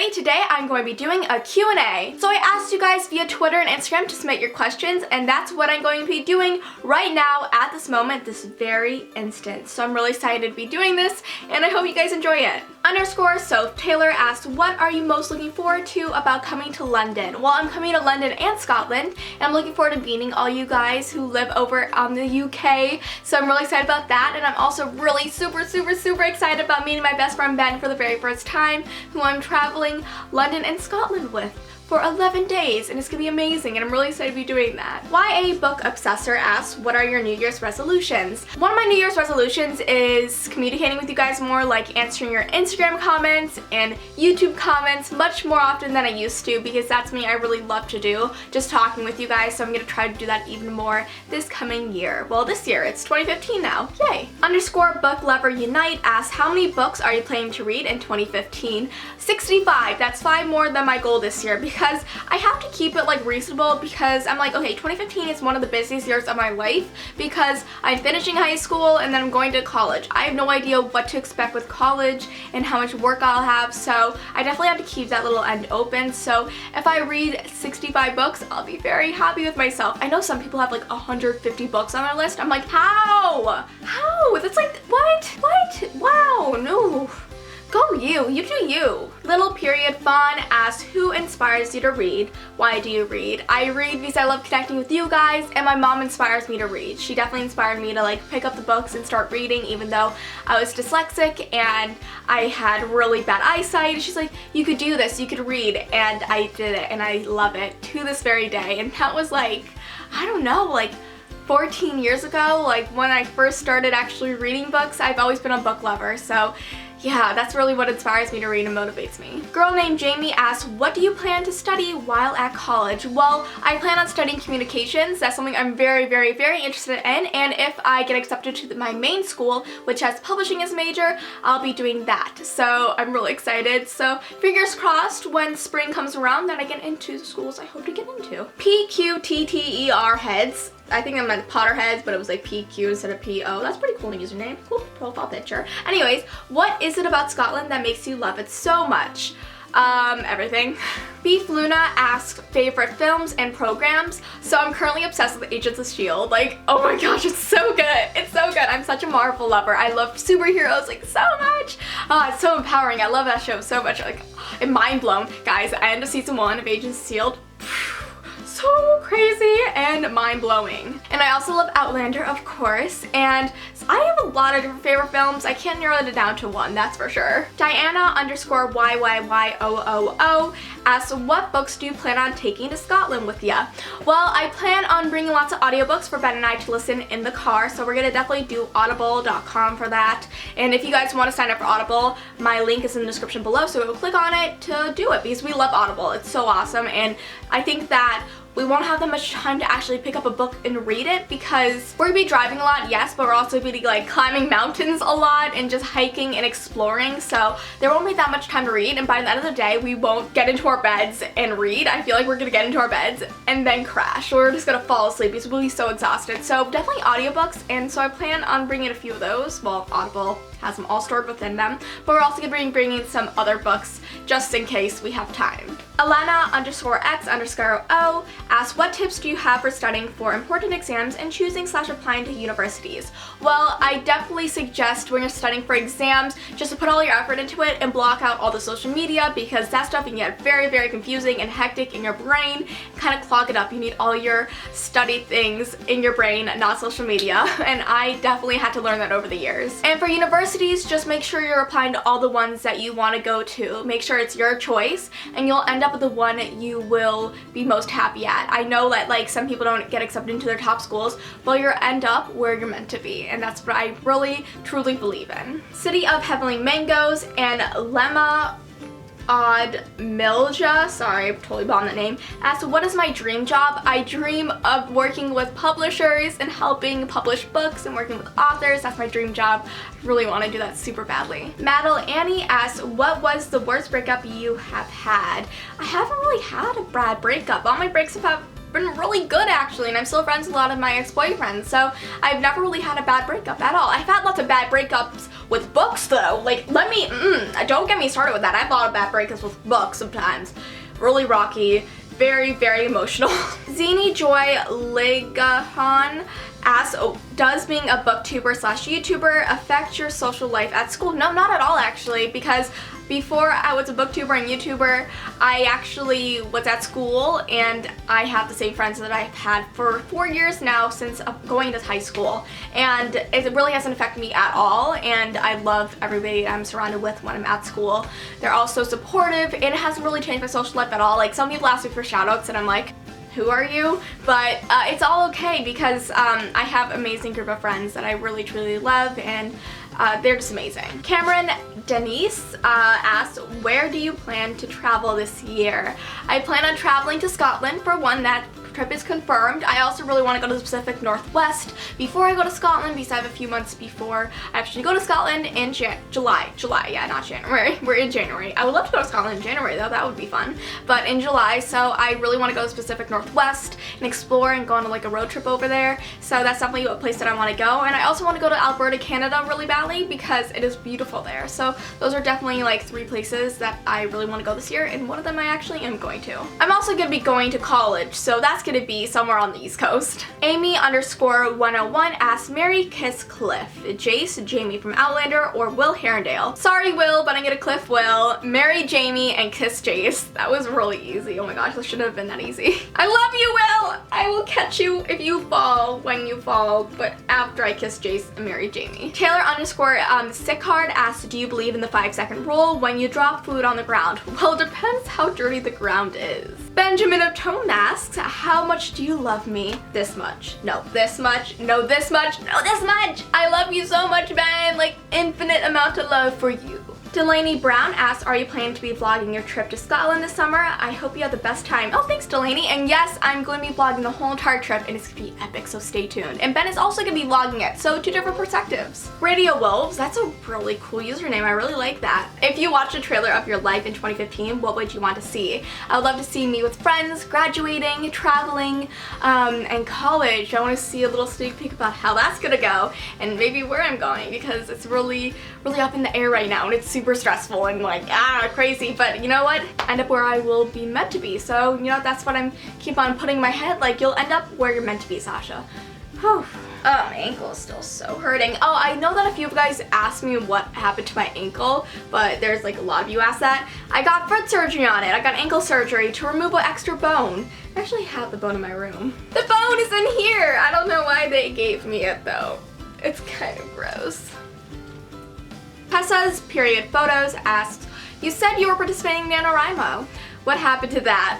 everybody. Today I'm going to be doing a Q&A. So I asked you guys via Twitter and Instagram to submit your questions, and that's what I'm going to be doing right now at this moment, this very instant. So I'm really excited to be doing this, and I hope you guys enjoy it. So Taylor asked, what are you most looking forward to about coming to London? Well, I'm coming to London and Scotland, and I'm looking forward to meeting all you guys who live over on the UK. So I'm really excited about that, and I'm also really super excited about meeting my best friend Ben for the very first time, who I'm traveling London and Scotland with for 11 days, and it's gonna be amazing, and I'm really excited to be doing that. YA Book Obsessor asks, what are your New Year's resolutions? One of my New Year's resolutions is communicating with you guys more, like answering your Instagram comments and YouTube comments much more often than I used to, because that's something I really love to do, just talking with you guys, so I'm gonna try to do that even more this coming year. Well, this year, it's 2015 now, yay! Book Lover Unite asks, how many books are you planning to read in 2015? 65, that's 5 more than my goal this year, because I have to keep it like reasonable, because I'm like, okay, 2015 is one of the busiest years of my life because I'm finishing high school and then I'm going to college. I have no idea what to expect with college and how much work I'll have, so I definitely have to keep that little end open. So if I read 65 books, I'll be very happy with myself. I know some people have like 150 books on their list. I'm like, how? That's like, what? Wow, no. Go you do you. Little Period Fawn asks, who inspires you to read? Why do you read? I read because I love connecting with you guys, and my mom inspires me to read. She definitely inspired me to like pick up the books and start reading, even though I was dyslexic and I had really bad eyesight. She's like, you could do this, you could read, and I did it, and I love it to this very day. And that was like, I don't know, like 14 years ago, like when I first started actually reading books. I've always been a book lover, so yeah, that's really what inspires me to read and motivates me. Girl named Jamie asks, what do you plan to study while at college? Well, I plan on studying communications. That's something I'm very interested in, and if I get accepted to my main school, which has publishing as a major, I'll be doing that. So I'm really excited. So fingers crossed when spring comes around that I get into the schools I hope to get into. PQTTER heads. I think I meant Potterheads, but it was like PQ instead of PO. That's pretty cool username. Cool profile picture. Anyways, what is it about Scotland that makes you love it so much? Everything. Beef Luna asks favorite films and programs. So I'm currently obsessed with Agents of S.H.I.E.L.D. Like, oh my gosh, it's so good. It's so good. I'm such a Marvel lover. I love superheroes like so much. Oh, it's so empowering. I love that show so much. Like, I'm mind blown. Guys, I end of season 1 of Agents of S.H.I.E.L.D. So crazy and mind-blowing. And I also love Outlander, of course, and I have a lot of different favorite films. I can't narrow it down to one, that's for sure. Diana_YYYOOO asks, what books do you plan on taking to Scotland with ya? Well, I plan on bringing lots of audiobooks for Ben and I to listen in the car, so we're gonna definitely do audible.com for that. And if you guys want to sign up for Audible, my link is in the description below, so go click on it to do it, because we love Audible. It's so awesome, and I think that we won't have that much time to actually pick up a book and read it, because we're gonna be driving a lot, yes, but we're also gonna be like climbing mountains a lot and just hiking and exploring, so there won't be that much time to read, and by the end of the day we won't get into our beds and read. I feel like we're gonna get into our beds and then crash. We're just gonna fall asleep because we'll be so exhausted. So definitely audiobooks, and so I plan on bringing a few of those. Well, Audible has them all stored within them, but we're also gonna be bringing some other books just in case we have time. Alana_X_O asks, what tips do you have for studying for important exams and choosing/applying to universities? Well, I definitely suggest when you're studying for exams just to put all your effort into it and block out all the social media, because that stuff can get very confusing and hectic in your brain, kind of clog it up. You need all your study things in your brain, not social media, and I definitely had to learn that over the years. And for universities, just make sure you're applying to all the ones that you want to go to. Make sure it's your choice, and you'll end up with the one you will be most happy at. I know that like some people don't get accepted into their top schools, but you'll end up where you're meant to be, and that's what I really truly believe in. City of Heavenly Mangoes and Lemma Odd Milja, sorry, I totally bombed that name, asks, what is my dream job? I dream of working with publishers and helping publish books and working with authors. That's my dream job. I really want to do that super badly. Madeline Annie asks, what was the worst breakup you have had? I haven't really had a bad breakup. All my breakups have been really good actually, and I'm still friends with a lot of my ex-boyfriends, so I've never really had a bad breakup at all. I've had lots of bad breakups with books though. Like, don't get me started with that. I've had bad breakups with books sometimes. Really rocky, very, very emotional. Zini Joy Legahan asks, does being a booktuber / YouTuber affect your social life at school? No, not at all actually, because before I was a booktuber and YouTuber, I actually was at school and I have the same friends that I've had for 4 years now since going to high school, and it really hasn't affected me at all, and I love everybody I'm surrounded with when I'm at school. They're all so supportive, and it hasn't really changed my social life at all. Like, some people ask me for shoutouts and I'm like, who are you? But it's all okay because I have an amazing group of friends that I really truly love, and they're just amazing. Cameron Denise asked, where do you plan to travel this year? I plan on traveling to Scotland for one. That trip is confirmed. I also really want to go to the Pacific Northwest before I go to Scotland, because I have a few months before I actually go to Scotland in July, yeah, not January. We're in January. I would love to go to Scotland in January though, that would be fun. But in July, so I really want to go to the Pacific Northwest and explore and go on like a road trip over there. So that's definitely a place that I want to go. And I also want to go to Alberta, Canada really badly because it is beautiful there. So those are definitely like 3 places that I really want to go this year, and one of them I actually am going to. I'm also going to be going to college, so that's going to be somewhere on the East Coast. Amy_101 asks, marry, kiss Cliff, Jace, Jamie from Outlander, or Will Herondale? Sorry Will, but I'm gonna Cliff Will, marry Jamie, and kiss Jace. That was really easy. Oh my gosh, this shouldn't have been that easy. I love you, Will! I will catch you if you fall, when you fall, but after I kiss Jace and marry Jamie. Taylor_Sickard asks, do you believe in the 5-second rule when you drop food on the ground? Well, it depends how dirty the ground is. Benjamin of Tone asks, how much do you love me? This much. No, this much. No, this much. No, this much. I love you so much, Ben. Like, infinite amount of love for you. Delaney Brown asks, are you planning to be vlogging your trip to Scotland this summer? I hope you have the best time. Oh, thanks Delaney. And yes, I'm going to be vlogging the whole entire trip, and it's going to be epic, so stay tuned. And Ben is also going to be vlogging it, so 2 different perspectives. Radio Wolves, that's a really cool username. I really like that. If you watched a trailer of your life in 2015, what would you want to see? I would love to see me with friends, graduating, traveling, and college. I want to see a little sneak peek about how that's going to go, and maybe where I'm going, because it's really, really up in the air right now, and it's super stressful and like crazy, but you know what, end up where I will be meant to be. So you know, that's what I'm keep on putting in my head, like, you'll end up where you're meant to be, Sasha. Whew. Oh, my ankle is still so hurting. Oh, I know that a few of you guys asked me what happened to my ankle, but there's like a lot of you asked that. I got foot surgery on it. I got ankle surgery to remove an extra bone. I actually have the bone in my room. The bone is in here. I don't know why they gave me it though. It's kind of gross. Tessa's period photos asked, you said you were participating in NaNoWriMo. What happened to that?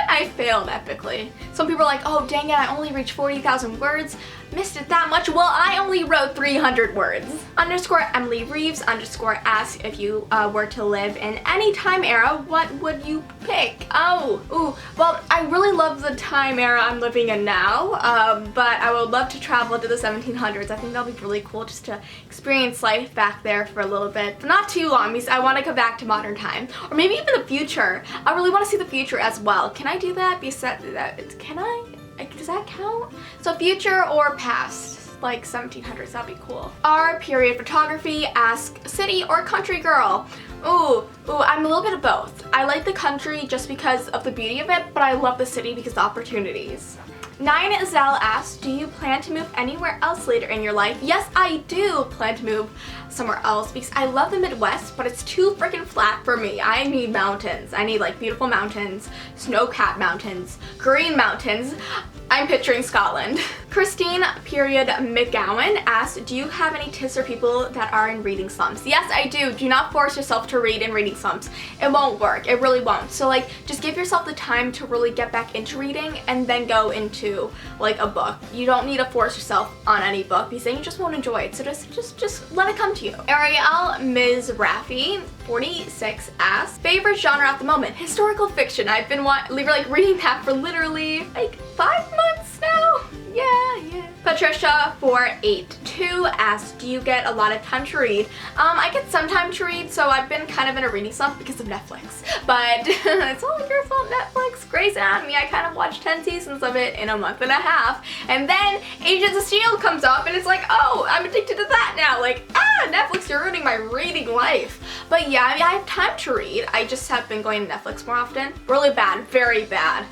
I failed epically. Some people are like, oh dang it, I only reached 40,000 words. Missed it that much? Well, I only wrote 300 words. Emily Reeves asks, if you were to live in any time era, what would you pick? Well, I really love the time era I'm living in now, but I would love to travel to the 1700s. I think that'll be really cool just to experience life back there for a little bit. But not too long, because I want to go back to modern time. Or maybe even the future. I really want to see the future as well. Can I do that? Can I? Does that count? So future or past, like 1700s, that'd be cool. Our period photography asks, city or country girl? I'm a little bit of both. I like the country just because of the beauty of it, but I love the city because of the opportunities. Nine Zell asks, do you plan to move anywhere else later in your life? Yes, I do plan to move somewhere else because I love the Midwest, but it's too freaking flat for me. I need mountains. I need like beautiful mountains, snow-capped mountains, green mountains. I'm picturing Scotland. Christine McGowan asks, do you have any tips for people that are in reading slumps? Yes, I do. Do not force yourself to read in reading slumps. It won't work. It really won't. So like, just give yourself the time to really get back into reading and then go into like a book. You don't need to force yourself on any book because then you just won't enjoy it. So just let it come to you. Ariel Ms. Raffi 46 asks, favorite genre at the moment? Historical fiction. I've been reading that for literally like 5 months now. Yeah. Patricia482 asks, do you get a lot of time to read? I get some time to read, so I've been kind of in a reading slump because of Netflix. But it's all your fault, Netflix. Grey's Anatomy, I kind of watched 10 seasons of it in a month and a half. And then Agents of S.H.I.E.L.D. comes up and it's like, oh, I'm addicted to that now. Like, Netflix, you're ruining my reading life. But yeah, I mean, I have time to read. I just have been going to Netflix more often. Really bad, very bad.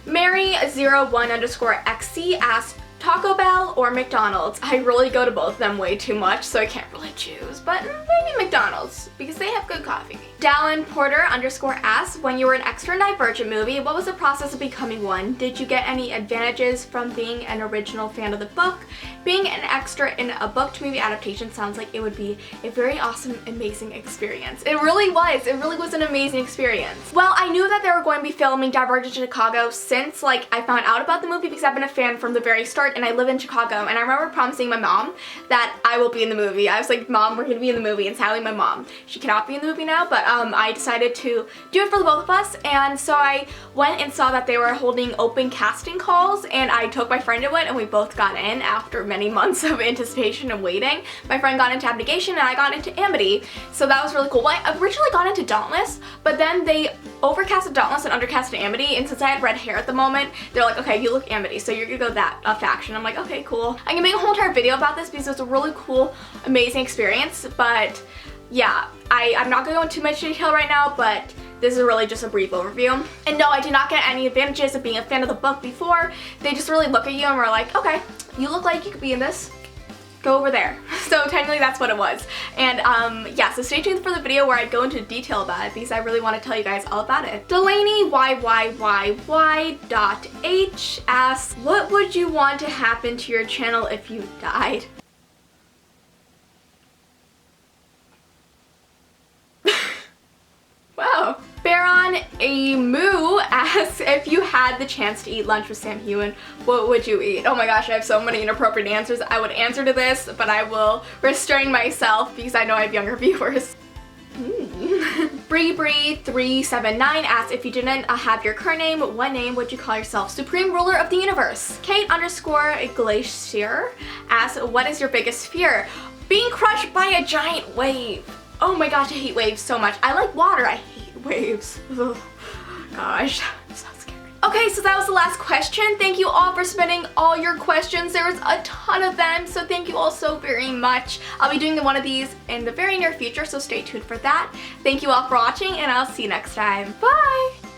Mary01_XC asks, Taco Bell or McDonald's? I really go to both of them way too much, so I can't really choose, but maybe McDonald's because they have good coffee. Dallin Porter _ asks, when you were an extra in Divergent movie, what was the process of becoming one? Did you get any advantages from being an original fan of the book? Being an extra in a book to movie adaptation sounds like it would be a very awesome, amazing experience. It really was. It really was an amazing experience. Well, I knew that they were going to be filming Divergent in Chicago since I found out about the movie because I've been a fan from the very start and I live in Chicago, and I remember promising my mom that I will be in the movie. I was like, Mom, we're gonna be in the movie, and sadly my mom, she cannot be in the movie now, but I decided to do it for the both of us, and so I went and saw that they were holding open casting calls, and I took my friend to it, and we both got in after many months of anticipation and waiting. My friend got into Abnegation, and I got into Amity, so that was really cool. Well, I originally got into Dauntless, but then they overcasted Dauntless and undercasted Amity, and since I had red hair at the moment, they're like, okay, you look Amity, so you're gonna go that faction. I'm like, okay, cool. I can make a whole entire video about this because it was a really cool, amazing experience, but yeah, I'm not gonna go into too much detail right now, but this is really just a brief overview. And no, I did not get any advantages of being a fan of the book before. They just really look at you and were like, okay, you look like you could be in this. Go over there. So technically that's what it was. And yeah, so stay tuned for the video where I go into detail about it because I really want to tell you guys all about it. Delaney YYYY.H asks, what would you want to happen to your channel if you died? Wow. Baron Amu asks, if you had the chance to eat lunch with Sam Heughan, what would you eat? Oh my gosh, I have so many inappropriate answers I would answer to this, but I will restrain myself because I know I have younger viewers. Bree379 asks, if you didn't have your current name, what name would you call yourself? Supreme Ruler of the Universe. Kate_Glacier asks, what is your biggest fear? Being crushed by a giant wave. Oh my gosh, I hate waves so much. I like water, I hate waves. Ugh. Gosh, so scary. Okay, so that was the last question. Thank you all for submitting all your questions. There was a ton of them, so thank you all so very much. I'll be doing one of these in the very near future, so stay tuned for that. Thank you all for watching, and I'll see you next time. Bye!